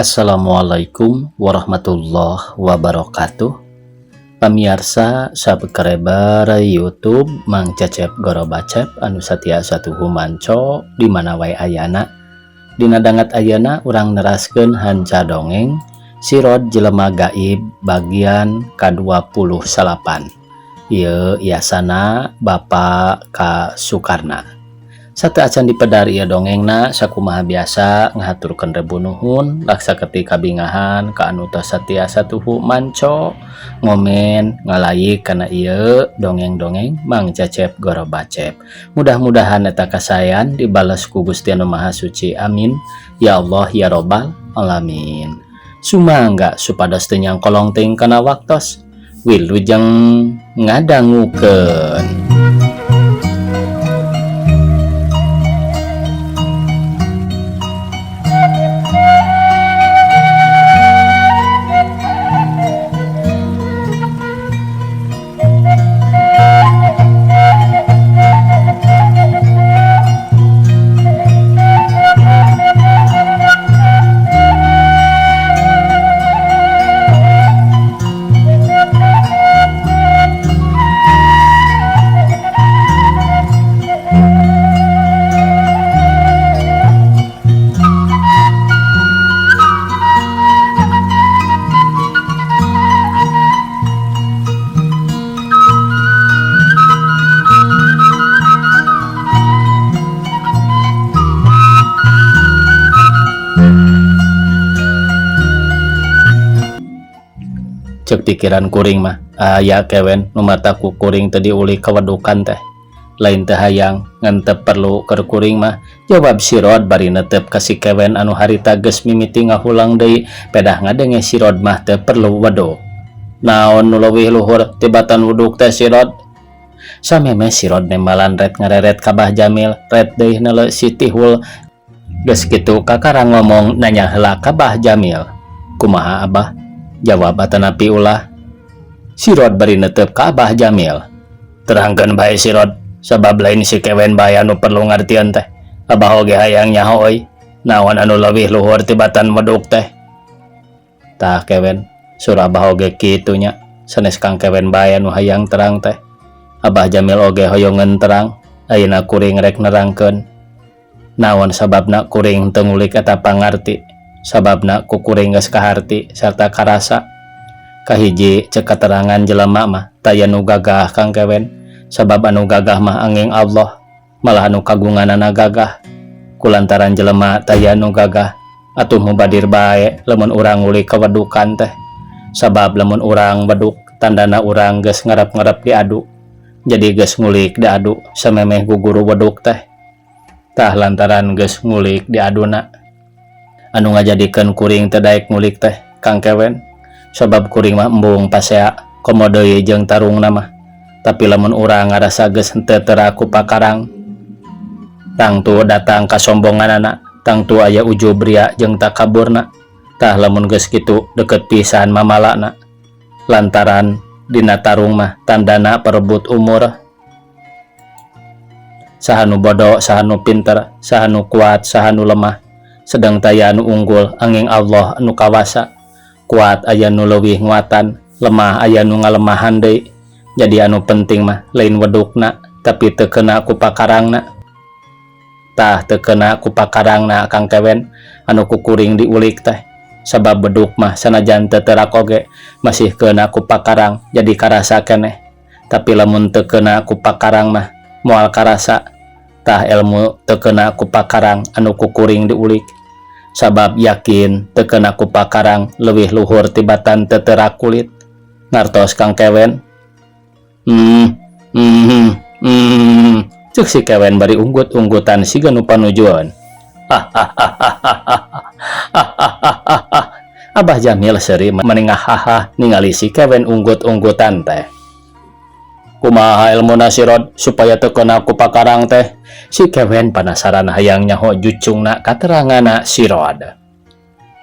Assalamualaikum warahmatullahi wabarakatuh. Pamirsa sabekrebar YouTube Mang Cecep Gorobacep anu satia satuhu manco di mana wae ayana. Dina dangat ayana urang neraskeun hanca dongeng Sirod Jelema Gaib bagian ke-28. Ieu yasana Bapak Ka Sukarna. Satu acan dipedari ya dongengna sakumaha biasa ngahaturkeun rebu nuhun laksa ketika bingahan ka anu tos satia satuhu manco ngomen ngalaik kana ieu dongeng-dongeng Mang Cecep Gorobacep. Mudah-mudahan eta kasayan dibales ku Gusti Anu Maha Suci. Amin ya Allah ya robbal alamin. Sumangga supados teu nyangkolong teuing kana waktos wilujeng ngadangukeun. Cek pikiran kuring mah aya kewen nu mata ku kuring teu diuli kawedukan teh lain teh hayang ngan teu perlu keur kuring mah jawab Sirod bari netep ka si kewen anu harita geus mimiti ngahulang deui pedah ngadenge Sirod mah teu perlu wedog. Naon nu leuwih luhur tibatan wuduk teh Sirod? Sameme Sirod nembalan ret ngareret ka Bah Jamil ret deui neuleuh si Tihul geus kitu kakarang ngomong nanya heula ka Bah Jamil. Kumaha Abah? Jawab atanapi ulah. Sirod bari netep ka Abah Jamil. Terangkeun bae Sirod, sabab lain si kewen bae anu perlu ngartieun teh. Abah oge hayang nyaho euy, naon anu leuwih luhur tibatan meduk teh. Tah kewen, sur Abah oge kitu nya, sanes kang kewen bae anu hayang terang teh. Abah Jamil oge hoyongeun terang, ayeuna kuring rek nerangkeun. Naon sababna kuring teu ngulik eta pangarti? Sababna ku kuring geus kaharti sarta karasa. Kahiji cek katerangan jelema mah taya nu gagah kang kewen, sabab anu gagah mah angin Allah, malah anu kagunganana gagah. Kulantaran jelema taya nu gagah atuh mubadir bae lamun urang ngulik kawedukan teh. Sabab lamun urang weduk tandana urang geus ngarep-ngarep diadu. Jadi geus ngulik diadu samemeh guguru weduk teh. Tah lantaran geus ngulik diaduna anu ngajadikeun kuring teu daek ngulik teh kang kewen, sabab kuring mah embung pasea komo deui jeung tarungna mah. Tapi lamun urang ngarasa geus henteu teu ku pakarang, tangtu datang kasombonganana, tangtu aya ujub ria jeung takaburna. Tah lamun geus kitu deukeut pisan mamalana. Lantaran dina tarung mah tandana perebut umur. Sahanu bodo, sahanu pinter, sahanu kuat, sahanu lemah. Sedang taya anu unggul angin Allah anu kawasa. Kuat aya nu leuwih nguatan, lemah aya nu ngalemahan deui. Jadi anu penting mah lain wedukna tapi teu keuna ku pakarangna. Tah teu keuna ku pakarangna kang kewen anu ku kuring diulik teh. Sabab beduk mah sanajan teu teurak oge masih keuna ku pakarang jadi karasa keneh. Tapi lamun teu keuna ku pakarang mah moal karasa. Tah ilmu teu keuna ku pakarang anu ku kuring diulik. Sabab yakin teu keuna ku pakarang leuwih luhur tibatan teu teurak kulit. Ngartos kang kewen? Cek si kewen bari unggut-unggutan siga nu panujuan. Abah Jamil seuri menengah haha ningali si kewen unggut-unggutan teh. Kumaha ilmuna Sirod supaya teu keuna ku pakarang teh? Si kewen panasaran hayang nyaho jucungna katerangana Sirod.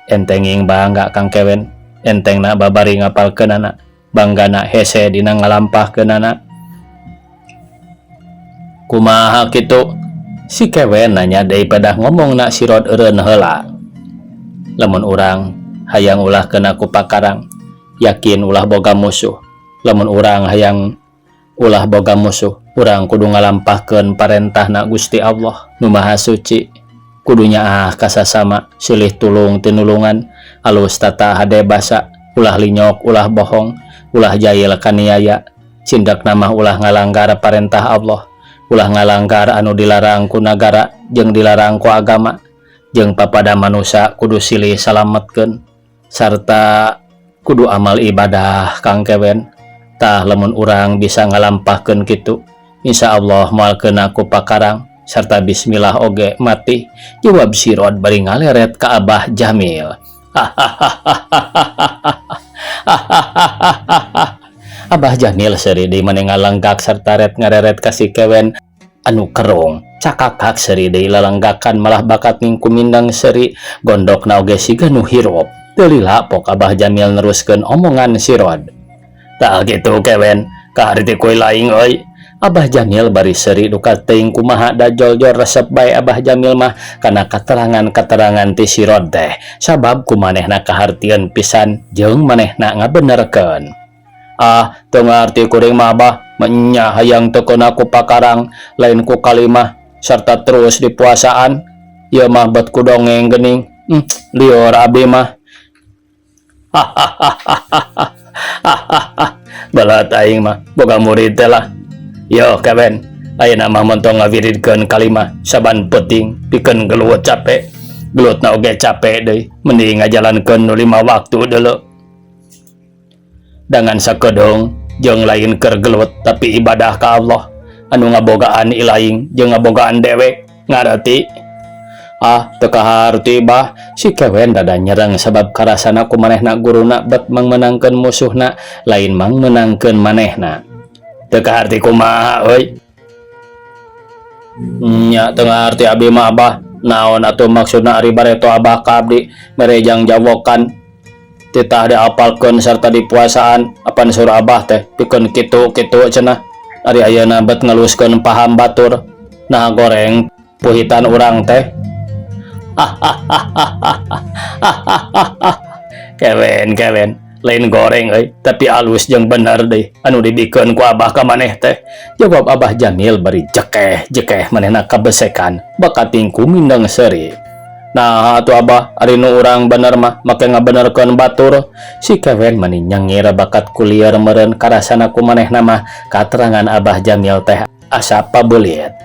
Entenging bangga kang kewen, entengna babari ngapalkeunana, banggana hese dina ngalampahkeunana. Kumaha kitu? Si kewen nanya daripada ngomong nak Sirod eureun heula. lamun urang hayang ulah kena ku pakarang yakin ulah boga musuh. Lamun urang hayang ulah boga musuh, urang kudu ngalampahkeun parentahna Gusti Allah nu Maha Suci. Kudu nyaah kasasama silih tulung tinulungan alus tata hade basa, ulah linyok, ulah bohong, ulah jahil kaniaya, cindak nama ulah ngalanggar parentah Allah, ulah ngalanggar anu dilarang ku nagara jeung dilarang ku agama, jeung papada manusia kudu silih salametkeun, sarta kudu amal ibadah Kang Kewen. Tah lamun urang bisa ngalampahkeun kitu, insya Allah moal kena ku pakarang sarta bismillah oge mati. Jawab si Rod bari ngaleret ka Abah Jamil. Abah Jamil seuri deui maneh ngalenggak sarta ret ngareret ka si Kewen anu kerung. Cakakak seuri deui lalenggakan malah bakat ning kumindang seuri gondokna oge siga nu hirup. Teu lila pok Abah Jamil neruskeun omongan si Rod. Tah gitu Kewen, kaharti kuy laing euy. Abah Jamil bari seuri duka teuing kumaha da jol-jol resep bae Abah Jamil mah kana katerangan-katerangan ti si Rod teh, sabab kumanehna kahartieun pisan jeung manehna ngabenerkeun. Teu ngarti kuring mah Abah, nya hayang teu keuna ku pakarang lain ku kalimah sarta terus dipuasaan. Ieu mah bet ku dongeng geuning. Lieur abi mah. Balat aing mah boga murid teh lah. Yo Kewen, ayeuna mah montong ngawiridkeun kalimah saban peuting pikeun gelut capek. Gelutna oge capek deui, mending ngajalankeun nu 5 waktu deuleu. Dengan sakedong jeung lain keur gelut tapi ibadah ka Allah anu ngabogaan ilaing jeung ngabogaan dewek, ngarti? Teu kaharti bah. Si Kewen dada nyereng sabab karasana kumanehna guruna bet mangmenangkeun musuhna lain mangmenangkeun manehna. Teu kaharti kumaha euy? Nya teu ngarti abi mah Abah. Naon atuh maksudna ari bareto Abah ka abdi merejang jawokan titah diapalkeun sarta dipuasaan apan suruh Abah teh pikeun kitu-kitu cenah. Ari ayeuna bet ngaluskeun paham batur. Nah goreng puhitan urang teh. Kewen lain goreng euy tapi alus jeung bener deui anu dibikeun ku Abah ka maneh teh. Jawab Abah Jamil bari jekeh manehna kabesekan bakat tingku mindeng seuri. Nah atuh Abah ari nu urang bener mah make ngabenerkeun batur. Si Kewen mani nyengir bakat kulieur meureun karasana ku manehna mah katerangan Abah Jamil teh asa pabeulit.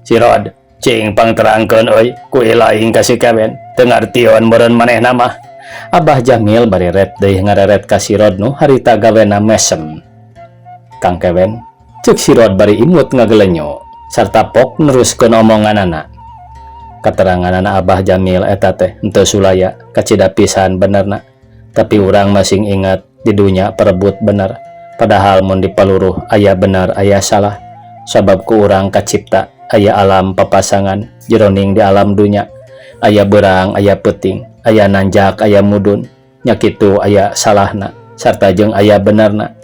Si Rod cing pangterangkeun euy ku ilaing ka si Kewen teu ngartieun meureun manehna mah. Abah Jamil bari ret deui ngareret ka si Rod nu harita gawena mesem. Kang Kewen, ceuk si Rod bari imut ngagelenyo sarta pok neruskeun omonganana. Kateranganana Abah Jamil eta teh henteu sulaya kacida pisan benerna, tapi urang masing ingat di dunya perebut bener. Padahal mun dipaluruh aya bener aya salah, sabab ku urang kacipta aya alam papasangan jeroning di alam dunya, aya beurang aya peuting, aya nanjak aya mudun, nya kitu aya salahna sarta jeung aya benerna.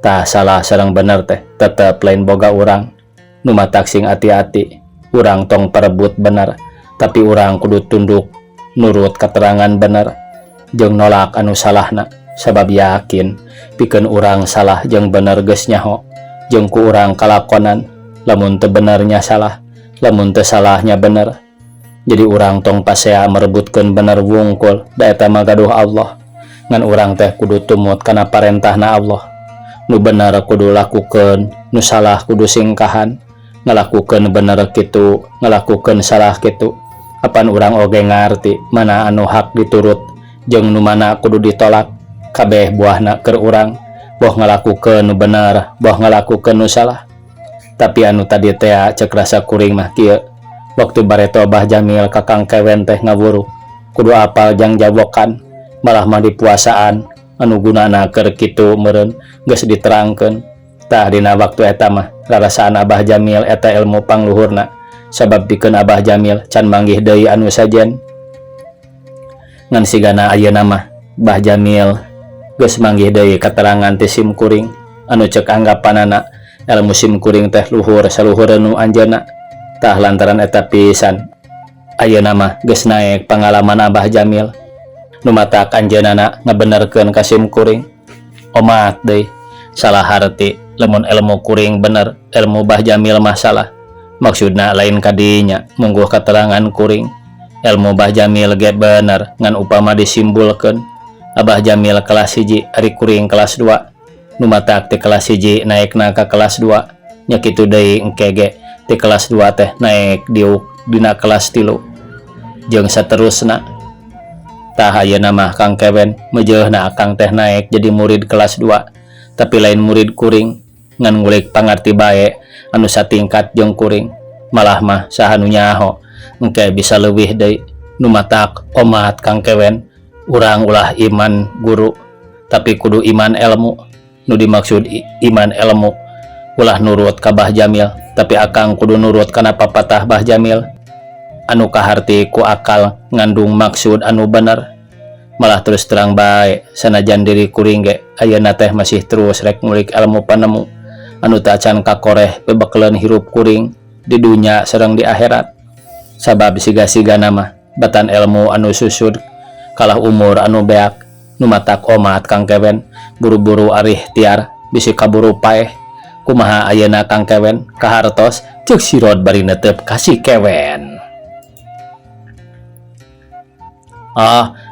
Tah salah sareng bener teh tetep lain boga urang. Nu matak sing ati-ati, urang tong perebut bener, tapi urang kudu tunduk nurut keterangan bener jeung nolak anu salahna, sabab yakin pikeun urang salah jeung bener geus nyaho jeung ku urang kalakonan. Lamun teu benernya salah, lamun teu salahnya bener. Jadi urang tong pasea merebutkeun bener wungkul da eta mah gaduh Allah. Ngan urang teh kudu tumut kana parentahna Allah. Nu bener kudu lakukeun, nu salah kudu singkahan. Ngalakukeun bener kitu, ngalakukeun salah kitu. Apan urang oge ngarti mana anu hak diturut jeung nu mana kudu ditolak. Kabeh buahna keur urang, boh ngalakukeun nu bener, boh ngalakukeun nu salah. Tapi anu tadi teh cek rasa kuring mah kieu. Waktu bareto Abah Jamil ka Kang Kewen teh ngawuruh kudu apal jang jawokan, malah mah dipuasaan anu gunana keur kitu meureun geus diterangkeun. Tah dina waktu eta mah rarasaan Abah Jamil eta ilmu pangluhurna, sabab pikeun Abah Jamil can manggih deui anu sajen. Ngan sigana ayeuna mah Abah Jamil geus manggih deui katerangan ti sim kuring anu cek anggapanana ilmu sim kuring teh luhur saluhur nu anjeunna. Tah lantaran eta pisan ayeuna mah geus naek pangalaman Abah Jamil nu matak anjeunana ngabenerkeun kasim kuring. Omat deui, salah harti lamun ilmu kuring bener, ilmu Bah Jamil mah salah. Maksudna lain kadinya mungguh keterangan kuring. Ilmu Bah Jamil ge bener ngan upama disimpulkeun Abah Jamil kelas 1 ari kuring kelas 2, nu matak ti kelas 1 naikna ka kelas 2, nya kitu deui engke ge ti kelas 2 teh naik diuk dina kelas 3 jeung saterusna. Tah ayeuna mah Kang Kewen meujeulna akang teh naik jadi murid kelas 2, tapi lain murid kuring ngan ngulik pangarti bae anu satingkat jeung kuring. Malah mah saha nu nyaho engke bisa leuwih deui. Nu matak omat Kang Kewen, urang ulah iman guru tapi kudu iman ilmu. Nu dimaksud iman ilmu ulah nurut ka Bah Jamil, tapi akang kudu nurut kana papatah Bah Jamil anu kaharti ku akal ngandung maksud anu bener. Malah terus terang bae sanajan diri kuring ge ayeuna teh masih terus rek ngulik ilmu panemu anu teu acan kakoreh bebekeleun hirup kuring di dunya sareng di akhirat. Sabab siga-sigana mah batan ilmu anu susud kalah umur anu beak. Nu matak omat Kang Kewen buru-buru arih tiar bisi kaburu paeh. Kumaha ayeuna Kang Kewen kahartos ceuk sirod bari neuteup ka si Kewen.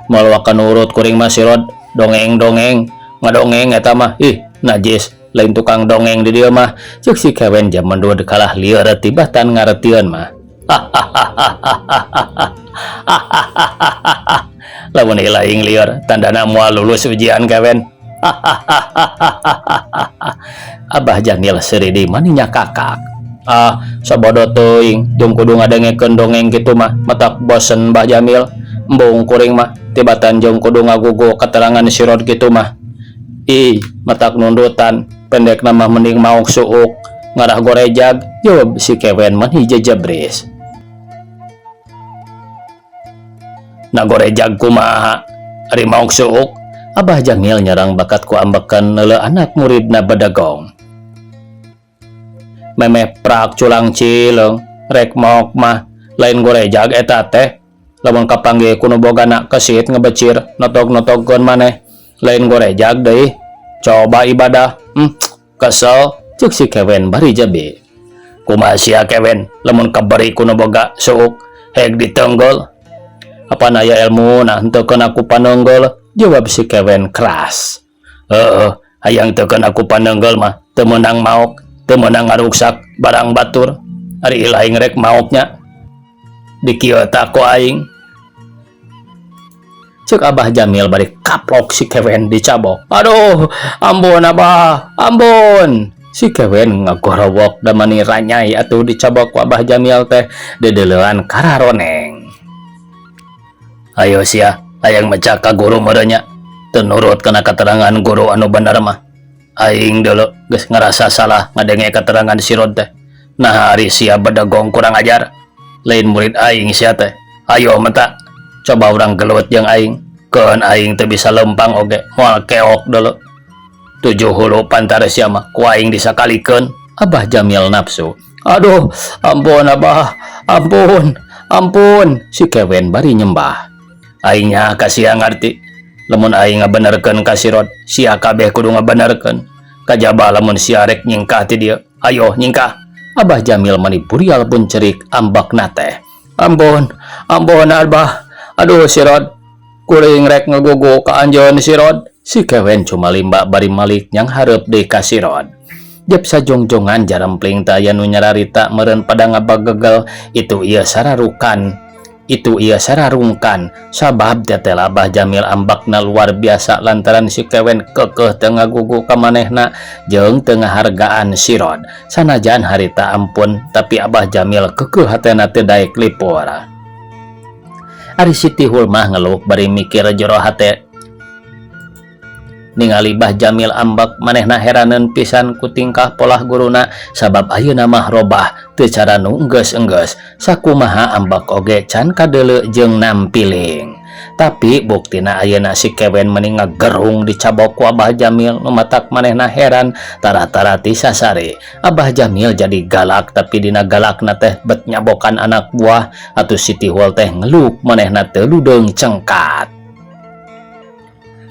Moal waka nurut kuring mah sirod dongeng-dongeng ngadongeng eta mah ih najis, lain tukang dongeng di dieu mah. Ceuk si Kewen jaman dua kalah lieur tibatan ngaretieun mah. Lamun ilaing lieur tandana moal lulus ujian Kewen. Abah Jamil seuridi maninya kakak. Sabodo teuing jeung kudu ngadengekeun dongeng kitu mah matak bosen Bah Jamil. Embung kuring mah tibatan jeung kudu ngagugu keterangan sirod kitu mah. Matak nundutan pendek mah mending mauk suuk ngarah gorejag. Jawab si Kewen man hiji jabris. Na gorejag kumaha ari mauk suuk? Abah Jamil nyerang bakat ku ambekan neuleuh anak muridna badagong. Memeh prak culang cileung rek mauk mah lain gorejag eta teh. Lamun kapanggih kuno bogana kesit ngebecir notok-notokkeun maneh lain gorejag deui. Coba ibadah. Kesel ceuk si Kewen bari jabe. Kumaha sia Kewen lamun kabari kuno boga suuk heg ditenggol. Apana aya ilmuna henteu keun aku panenggol? Jawab si Kewen keras. Hayang teu keun aku panenggol mah teu meunang maok, teu meunang ngaruksak barang batur. Ari ilaing rek maoknya dikieu tak ku aing. Ceuk Abah Jamil bari kaplok si Kewen dicabok. Aduh, ampun Abah, ampun. Si Kewen ngagorowok da mani ranyai atuh dicabok ku Abah Jamil teh dedeleuan kararoneng. Ayo sia, hayang meca ka guru merenya. Teu nurut kana keterangan guru anu bener mah. Aing deuleu geus ngarasa salah ngadenge keterangan sirod teh. Nah ari sia badagong kurang ajar. Lain murid aing sia teh. Ayo menta coba urang gelut jeung aing. Keun aing teu bisa lempang oge moal keok deuleu. 7 hulu pantara sia mah ku aing disakalikeun. Abah Jamil nafsu. Aduh, ampun Abah, ampun, ampun. Si Kewen bari nyembah. Aingnya kasia ngarti. Lamun aing ngabenerkeun ka sirod, sia kabeh kudu ngabenerkeun. Kajaba lamun sia rek nyingkah ti dieu. Ayo nyingkah. Abah Jamil mani burial pun cerik ambakna teh. Ampun, ampun Abah. Aduh sirod, kuring rek ngagugu ka anjeun sirod. Si Kewen cuma limba bari malik nyang hareup deui ka sirod. Jep sajongjongan jarempling teh aya nu nyararita meureun pada ngabagegel itu ieu sararukan. Itu ia sararungkan sabab tetel Abah Jamil ambakna luar biasa lantaran si Kewen kekeh teu ngagugu ka manehna jeung teu ngahargaan sirod. Sanajan harita ampun tapi Abah Jamil kekeh hatena teu daek lipur. Ari Siti Hul mah ngeluh bari mikir jero hate. Ningali Bah Jamil ambak manehna heraneun pisan ku tingkah polah guruna sabab ayeuna mah robah teu cara nu enggeus-enggeus sakumaha ambak oge can kadeuleu jeung nampiling. Tapi buktina ayeuna si Kewen mending ngagerung dicabok ku Abah Jamil nu matak manehna heran tara-tara ti sasare. Abah Jamil jadi galak tapi dina galakna teh bet nyabokan anak buah atuh Siti Hul teh ngeluk manehna teu ludeung cengkat.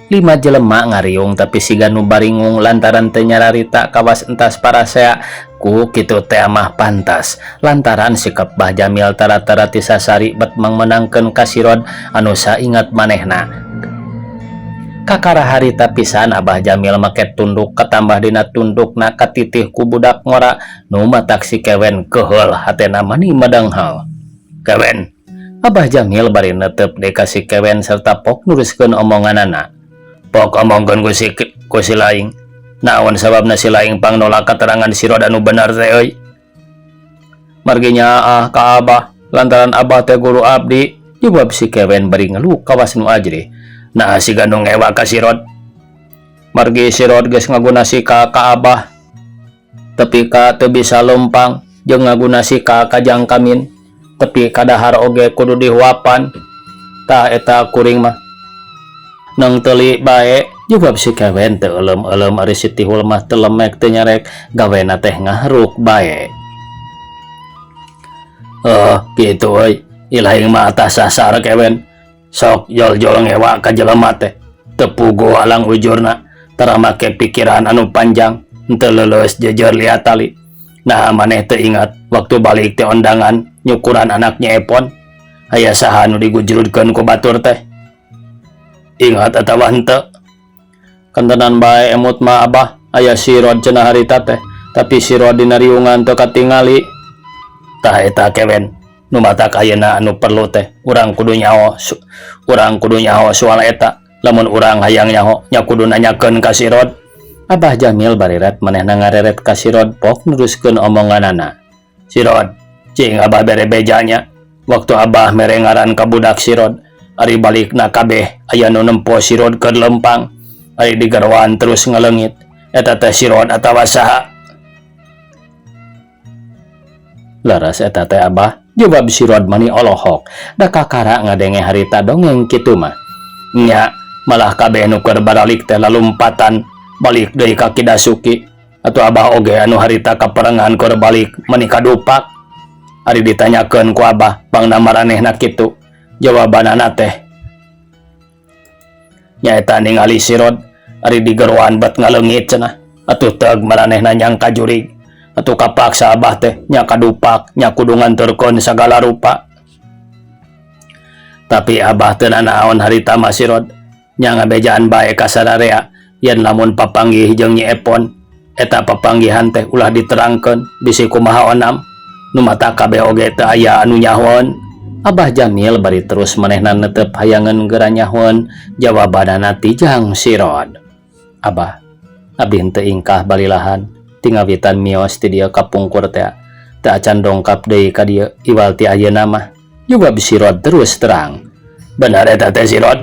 5 jelema ngariung tapi siga nu baringung lantaran teu nyararita kawas entas parasea ku kitu teh mah pantas lantaran sikap Bah Jamil tara-tara ti sasari bet mangmenangkeun ka Sirod anu saingat manehna. Kakara harita pisan Abah Jamil make tunduk katambah dina tundukna katitih ku budak ngora nu matak si Kewen keheul hatena mani madanghal. Kewen, Abah Jamil bari netep deui ka si Kewen serta pok nuruskeun omonganana. Pok omongkeun ku si Laing. Naon sababna si Laing pangnolak katerangan Sirod anu bener teh euy? Margi nyaah ka Abah lantaran Abah teh guru abdi. Jawab si Kewen bari ngeluh kawas nu ajri. Nah si ganu ngewa ka Sirod. Margi Sirod geus ngagunasi ka Abah. Tapi ka teu bisa lempang jeung ngagunasi ka Kajang Kamin. Tapi kadahar oge kudu dihuapan. Tah eta kuring mah nang teli bae. Jawab si Kewen teu eleum-eleum ari si Tihul mah teu lemek teu nyarek gawena teh ngaharuk bae. Kitu euy. Ilaing mah atas sasar Kewen. Sok jol-jol ngewa ka jelema teh teu puguh alang ujurna tara make pikiran anu panjang henteu leuleus jejer liat tali. Nah maneh teu ingat waktu balik teh ondangan nyukuran anaknya Epon aya saha nu digujrudkeun ku batur teh? Ingat atawa henteu? Kantenan bae emut mah Abah aya Sirod cenah harita teh tapi Sirod dina riungan teu katingali. Tah eta Kewen nu matak ayeuna anu perlu teh urang kudu nyaho soal eta lamun urang hayang nyaho nya kudu nanyakeun ka Sirod. Abah Jamil bariret manehna ngareret ka Sirod pok nuruskeun omonganana. Sirod, cing Abah bere bejanya waktu Abah mere ngaran ka budak Sirod ari balikna kabeh aya nu nempo Sirod keur lempang ari digarwan terus ngaleungit eta teh Sirod atawa saha? Laras eta teh Abah. Jawab Sirod mani olohok da kakara ngadenge harita dongeng kitu mah. Nya malah kabeh nu keur baralik teh lalumpatan balik deui ka Kidasuki atuh Abah oge anu harita kaperengan keur balik mani kadupak. Ari ditanyakeun ku Abah pangna maranehna kitu jawabanana teh nyaeta ningali Sirod ari digeruan bet ngaleungit cenah atuh teug maranehna nyangka jurig. Atuh kapaksa Abah teh nya kadupak nya kudu nganturkeun sagala rupa. Tapi Abah teu nanaon harita mah Sirod nya ngabejaan bae ka sadarea yen lamun papanggih jeung Nyi Epon eta papanggihan teh ulah diterangkeun bisi kumaha onam nu mata kabeh oge teu aya anu nyahon. Abah Jamil bari terus manehna netep hayangeun geura nyahon jawabanana ti Jang Sirod. Abah, abdi henteu ingkah balilahan tingawitan mios ti dieu kapungkur teh teu acan dongkap deui ka dieu iwal ti ayeuna mah. Jawab Sirod terus terang. Benar eta teh Sirod?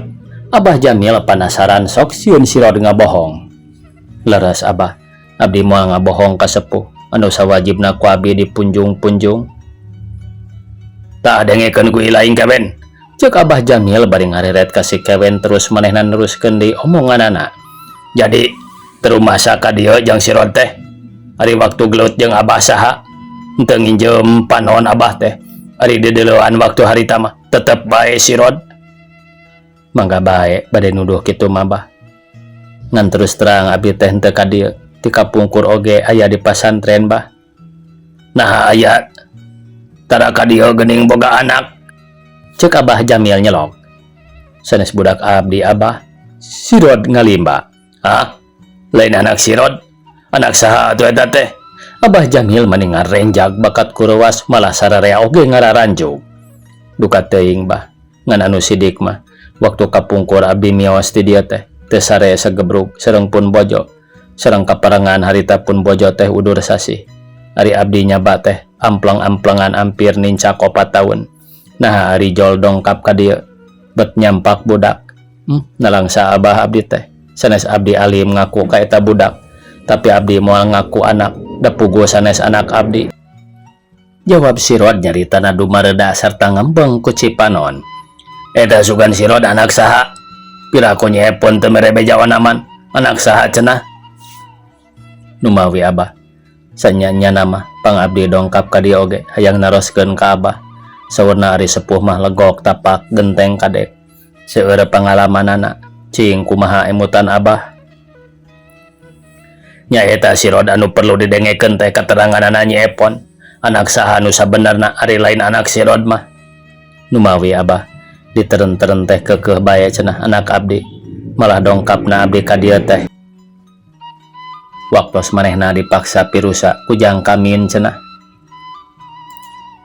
Abah Jamil panasaran sok sieun Sirod ngabohong. Leres Abah, abdi moal ngabohong ka sepuh anu sawajibna ku abdi dipunjung-punjung. Tak dengekeun ku ilaing Kewen. Ceuk Abah Jamil bari ngareret ka si Kewen terus manehna neruskeun deui omonganana. Jadi terumasa ka dieu Jang Sirod teh ari waktu gelut jeung Abah saha henteu nginjem panon Abah teh ari dideleuan waktu harita mah tetep bae Sirod. Mangga bae bade nuduh kitu mah Bah. Ngan terus terang abdi teh henteu ka dieu ti kapungkur oge aya di pasantren Bah. Nah aya tara ka dieu geuning boga anak. Ceuk Abah Jamil nyelok. Sanes budak abdi Abah. Sirod ngalimba. Hah? Lain anak Sirod? Anak saha atuh eta teh? Abah Jamil mani ngarenjag bakat kurewas malah sararea oge ngararanjuk. Duka teuing Bah, ngan anu sidik mah waktu kapungkur abdi mioos ti dieu teh teu sare sagebrug sareng pun bojo. Sareng kaperengan harita pun bojo teh udur sasih. Ari abdi nyaba teh ampleng-amplengan ampir nincak 4 taun. Nah ari jol dongkap ka dieu bet nyampak budak. Nalangsa Abah abdi teh. Sanes abdi alim ngaku ka eta budak. Tapi abdi moal ngaku anak da puguh sanes anak abdi. Jawab Sirod nyaritana dumareda sarta ngembeng ku Cipanon. Eta sugan Sirod anak saha? Piraku Nyi Epon teu mere beja onaman. Anak saha cenah? Numawi Abah. Sanyanya nama pangabdi dongkap ka dieu oge hayang naroskeun ka Abah. Saurna ari sepuh mah legok tapak genteng kadek. Seueur pangalamanana Cing kumaha emutan Abah. Nya eta Sirod anu perlu didengekeun teh kateranganana Nyi Epon. Anak saha anu sabenerna ari lain anak Sirod mah. Numawi Abah, diteren-teren teh keukeuh bae cenah anak abdi. Malah dongkapna abdi ka dieu teh. Waktos manehna dipaksa pirusa ku Jang Kamin cenah.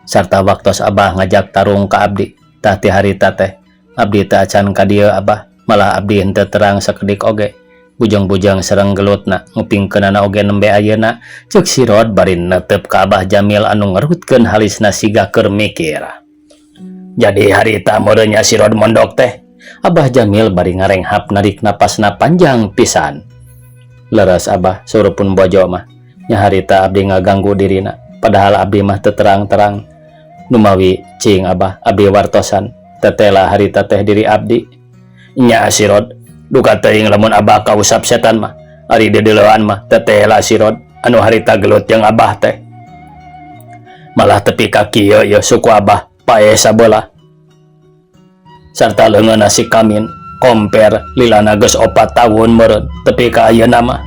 Sarta waktos Abah ngajak tarung ka abdi, tah ti harita teh abdi teu acan ka dieu Abah, malah abdi henteu terang sakedik oge. Bujang-bujang sareng gelutna ngupingkeunana oge nembe ayeuna, ceuk Sirod bari netep ka Abah Jamil anu ngerutkeun halisna siga keur mikir. Jadi harita meureun nya Sirod mondok teh, Abah Jamil bari ngarenghap narik napasna panjang pisan. Leres Abah surupun bojo mah, nya harita abdi ngaganggu dirina, padahal abdi mah teu terang-terang. Numawi cing Abah abdi wartosan, tetela harita teh diri abdi. Nya Sirod, duka teuing lamun Abah kausap setan mah, ari dedeleuan mah tetela Sirod anu harita gelut jeung Abah teh. Malah tepi ka kieu ye suku Abah pae sabeula. Sarta leungeunna si Kamin komper lilana geus 4 tahun meureun tepi ka ayeuna mah.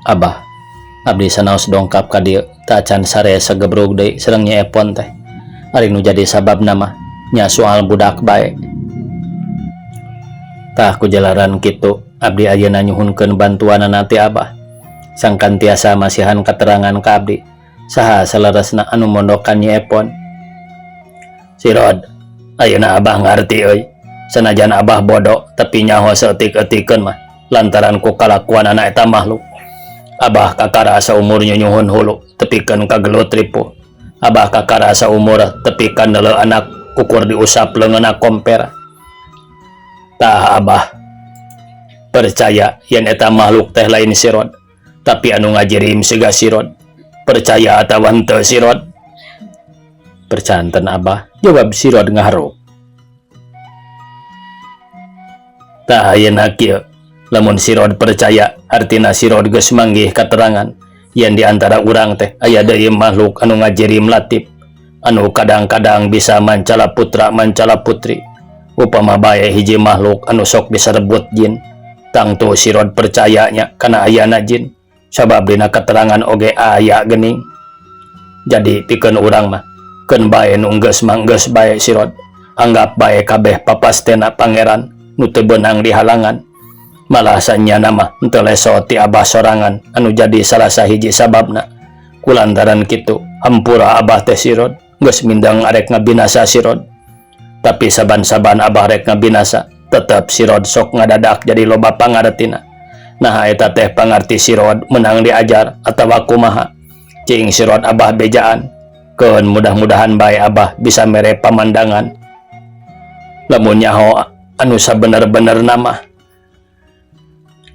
Abah, abdi sanaos dongkap ka dieu teu acan sare sagebrug deui sareng Nyi Epon teh. Ari nu jadi sababna mah nya soal budak bae. Tah ku jalaran kitu abdi ayeuna nyuhunkeun bantuanana ti Abah. Sangkan tiasa masihan katerangan ka abdi saha saleresna anu mondokan Nyi Epon. Sirod, ayeuna Abah ngarti euy, sanajan Abah bodoh tapi nyaho seetik-etikeun mah lantaran ku kalakuan anak eta makhluk. Abah kakara saumur nyunyuhun hulu tepikeun ka gelut ripuh. Abah kakara saumur tepikeun neuleuh anak kukur diusap leungeunna komper. Tah Abah percaya yen eta makhluk teh lain Sirod, tapi anu ngajirim siga Sirod. Percaya atawa henteu Sirod? Percanten Abah, jawab Sirod ngaharup. Tah ayeuna kieu, lamun Sirod percaya, artina Sirod geus manggih katerangan yen di antara urang teh aya deui makhluk anu ngajirim latip, anu kadang-kadang bisa mancala putra mancala putri. Upama bae hiji makhluk anu sok diserebut jin, tangtu Sirod percayanya kana ayana jin, sabab dina keterangan oge aya geuning. Jadi pikeun urang mah, keun bae nu geus manggeus bae Sirod, anggap bae kabeh papastena pangeran nu teu beunang di halangan. Malah sanyana mah henteu leso ti Abah sorangan anu jadi salah sahiji sababna. Kulantaran kitu, hampura Abah teh Sirod geus mindeng arek ngabinasa Sirod. Tapi saban-saban Abah rek ngabinasa, tetep Sirod sok ngadadak jadi loba pangartina. Nah eta teh pangarti Sirod menang diajar atawa kumaha. Cing Sirod Abah bejaan, keun mudah-mudahan bae Abah bisa mere pamandangan. Lamun nyaho anu sabener-bener nama.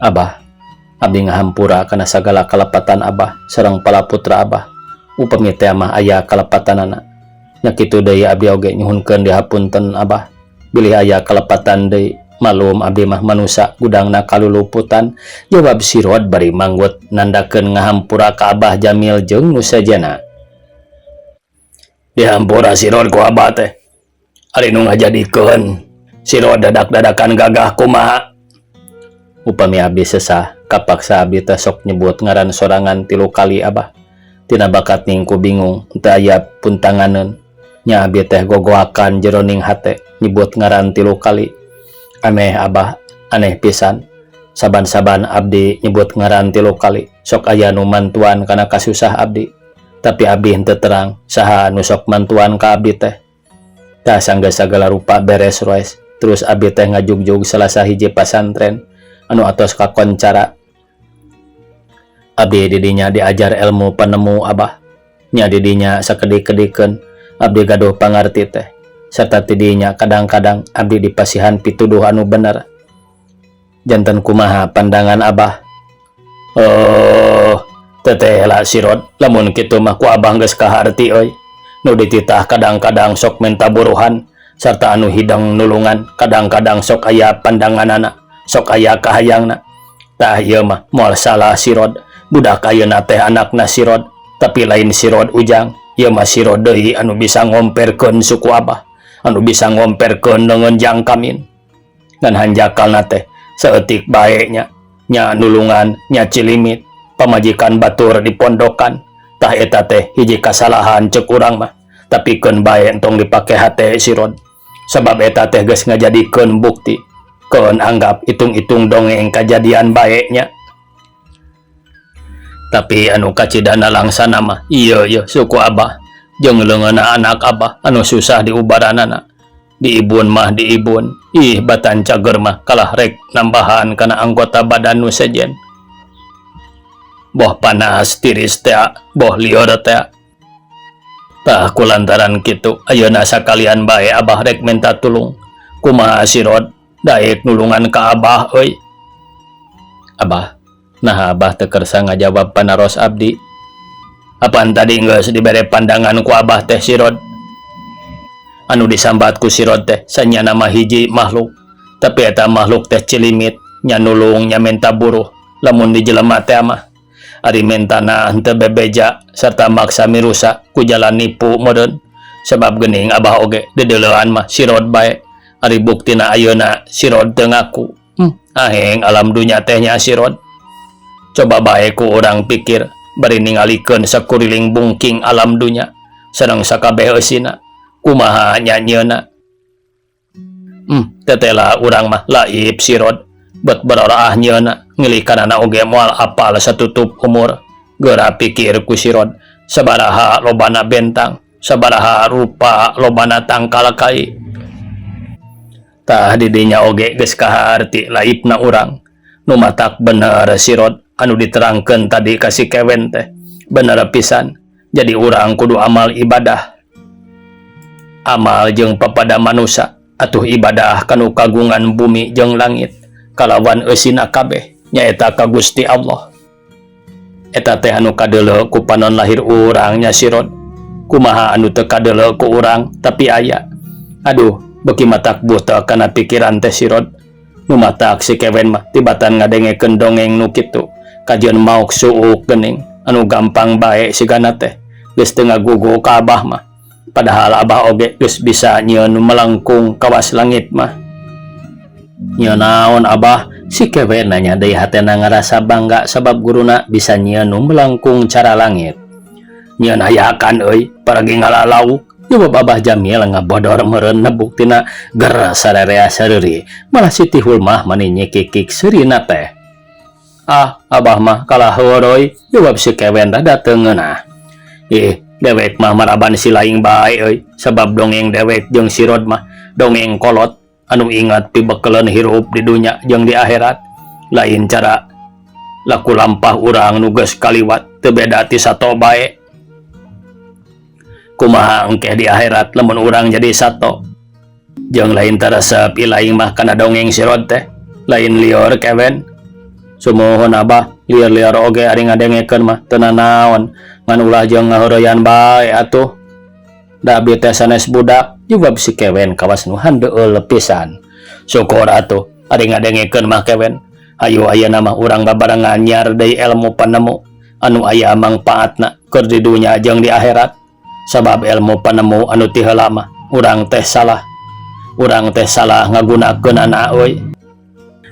Abah, abdi ngahampura kana sagala kalepatan Abah sareng palaputra Abah. Upami teh mah aya kalepatanana. Nya kitu deui abdi oge nyuhunkeun dihapunten Abah. Bilih aya kalepatan deui, malum abdi mah manusa gudangna kaluluputan, jawab Sirod bari manggut nandakeun ngahampura ka Abah Jamil jeung nu sajana. Dihampura Sirod ku Abah teh. Ari nu ngajadikeun Sirod dadak-dadakan gagah kumaha? Upami abdi sesah, kapaksa abdi teh sok nyebut ngaran sorangan 3 kali Abah. Tina bakat ningku bingung, teu aya puntanganeun. Nya abdi teh gogoakan jeroning hate nyebut ngaran 3 kali. Aneh Abah, aneh pisan. Saban-saban abdi nyebut ngaran 3 kali, sok aya nu mantuan kana kasusah abdi. Tapi abdi henteu terang saha anu sok mantuan ka abdi teh. Tah sanggeus sagala rupa beres roes, terus abdi teh ngajugjug salah sahiji pasantren anu atos kakoncara. Abdi didinya diajar ilmu penemu Abah. Nya didinya sakedik-kedikeun abdi gaduh pangarti teh. Serta tidinya kadang-kadang abdi dipasihan pituduh anu bener. Janten kumaha pandangan Abah? Oh, tetehla Sirod, lamun kitu mah ku Abah geus kaharti euy. Nu dititah kadang-kadang sok menta buruhan, sarta anu hidang nulungan kadang-kadang sok aya pandanganana, sok aya kahayangna. Tah ieu mah moal salah Sirod, budak ayeuna teh anakna Sirod, tapi lain Sirod ujang. Ieu mah Sirod deui anu bisa ngomperkeun suku Abah, anu bisa ngomperkeun neungeun Jang Kamin. ngan hanjakal teh seetik baiknya nya nulungan nya cilimit pamajikan batur di pondokan tah eta teh hiji kasalahan cek urang mah tapi keun bae entong dipake hate sirod sabab eta teh geus ngajadikeun bukti keun anggap itung-itung dongeng kajadian baeknya tapi anu kacidana langsana mah iya suku abah jeung leungeunna anak abah anu susah diubaranana diibun mah diibun ih batan cager mah kalah rek nambahan kana anggota badan nu sejen boh panas tiris teh boh lieur teh tah kulantaran kitu ayeuna sakalian bae abah rek minta tulung kumaha sirod daek nulungan ka abah euy abah nah abah teu kersa ngajawab panaros abdi apaan tadi geus dibere pandangan ku abah teh sirod anu disambat ku sirod teh sanya nama hiji makhluk tapi eta makhluk teh cilimit nya nulung nya menta buruh lamun dijelema teh mah ari mentana henteu bebeja sarta maksa mirusak ku jalan nipu modern sebab geuning abah oge dedeleuan mah sirod bae ari buktina ayeuna sirod teu ngaku aheng alam dunya teh nya sirod coba bae ku urang pikir bari ningalikeun sakuriling bungking alam dunya sareng sakabeh eusina kumaha nyanyeuna tetela urang mah laib sirod bet berorah nyeuna ngilikanana oge moal apal satutup umur geura pikir ku sirod sabaraha lobana bentang sabaraha rupa lobana tangkal kai tah didinya oge geus kaharti laibna urang nu matak bener sirod anu diterangkeun tadi ka si kewen teh bener pisan jadi urang kudu amal ibadah amal jeung papada manusia atuh ibadah kanu kagungan bumi jeung langit kalawan eusina kabeh nyaeta ka Gusti Allah eta teh anu kadeuleu ku panon lahir urang nya sirod kumaha anu teu kadeuleu ku urang tapi aya aduh beuki matak buta kana pikiran teh sirod nu matak si kewen mah tibatan ngadengekeun dongeng nu kitu kajian mauk suuk geuning anu gampang bae sigana teh geus teu ngagugu ka abah mah padahal abah oge geus bisa nyieun melengkung kawas langit mah nya naon abah si kewen nanya deui hatena ngarasa bangga sabab guruna bisa nyieun melengkung cara langit nyieun hayakan euy paragi ngalalau jawab abah Jamil ngabodor meureun buktina ger sararea sareuri malah Siti Hulmah mani nyekikik seurina teh abah mah kalah heuroy jawab si kewen rada teu ngeunah dewek mah maraban si laing bae euy sabab dongeng dewek jeung sirod mah dongeng kolot anu ingat pibekeleun hirup di dunya jeung di akhirat lain cara laku lampah urang nu geus kaliwat teu beda ti sato bae kumaha engke di akhirat lamun urang jadi sato jeung lain taresep ilaing mah kana dongeng sirod teh lain lieur kewen sumuhun abah lieur-lieur oge ari ngadengekeun mah teu nanaon ngan ulah jeung ngaheureyan bae atuh da abdi teh sanes budak jawab si kewen kawas nu handeueul pisan syukur atuh ari ngadengekeun mah kewen hayu ayeuna mah urang babarengan nyar deui ilmu panemu anu aya mangpaatna keur di dunya jeung di akhirat sabab ilmu panemu anu ti heula mah urang teh salah ngagunakeunana euy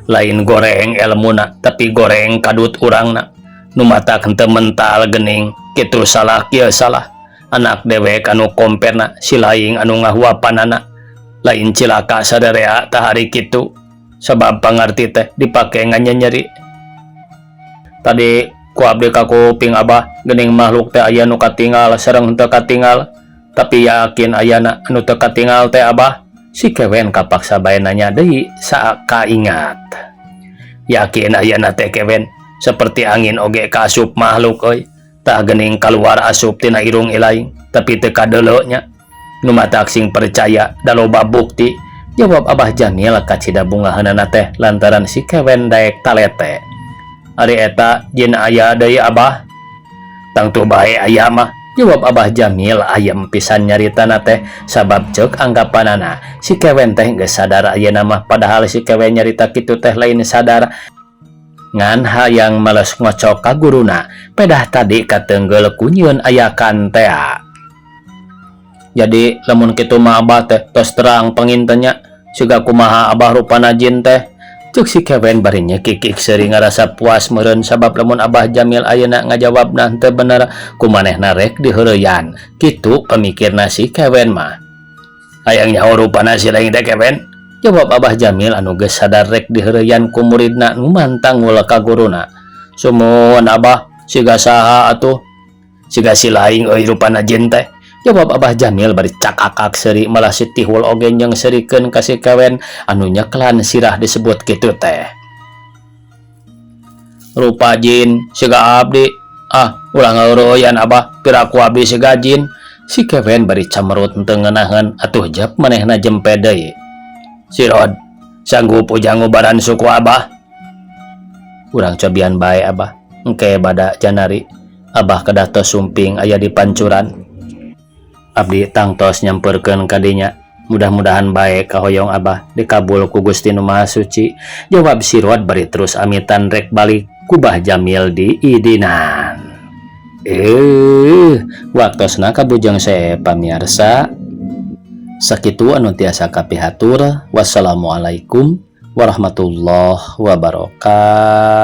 lain goreng ilmuna tapi goreng kadut urangna nu matak henteu mental geuning kitu salah kieu salah anak dewek anu komperna si laing anu ngahuapanana lain cilaka sadarea tah hari kitu sabab pangarti teh dipake nganyeri tadi ku abdi ka kuping abah geuning makhluk teh aya nu katinggal sareng henteu katinggal tapi yakin ayana anu teu katinggal teh abah si kewen kapaksa bae nanya deui sakaingat yakin ayana teh kewen seperti angin oge kaasup makhluk euy tah geuning kaluar asup tina irung ilaing tapi teu kadeuleu nya nu matak sing percaya da loba bukti jawab abah Jamil ka cida bungaheunana teh lantaran si kewen daek talete ari eta jin aya deui abah tangtu bae aya mah jawab abah Jamil ayem pisan nyaritana teh sabab ceuk anggapanana si kewen teh geus sadar ayeuna mah padahal si kewen nyarita kitu teh lain sadar ngan hayang males ngocok ka guruna pedah tadi kateunggeul ku nyieun ayakan teh jadi lamun kitu mah abah teh tos terang pangintenya Suga kumaha abah rupana jin teh. Cuk si Kevin bari nyekikik sering ngarasa puas meureun sabab lamun Abah Jamil ayeuna ngajawabna teu bener kumanehna rek diheureyan. Kitu pamikirna si Kevin mah. Hayang nyaho rupana si lain teh Kevin? Jawab Abah Jamil anu geus sadar rek diheureyan ku muridna nu mantang ulah ka guruna. Sumuhun Abah, siga saha atuh? Siga si laing euy rupana jin teh. Jawab Abah Jamil bari cakakak seuri malah si Tihul oge jeung serikeun ka si Kewen anu nyeklan sirah disebut kitu teh. Rupa jin siga abdi. Ulah ngeureoyan Abah, piraku abdi siga jin. Si Kewen bari camerut teu ngeunaheun atuh jep manehna jempe deui. Si Rod, sanggup ujang ngubaran suku Abah? Urang cobian bae Abah, engke bada janari. Abah kedah tos sumping aya di pancuran. Abdi tangtos nyamperkeun ka dinya. Mudah-mudahan bae kahoyong Abah dikabul ku Gusti Nu Maha Suci. Jawab si Rod bari terus amitan rek balik ku Bah Jamil di idinan. Waktosna kabujang sae pamirsa. Sakitu anu tiasa kapihatur. Wassalamualaikum warahmatullahi wabarakatuh.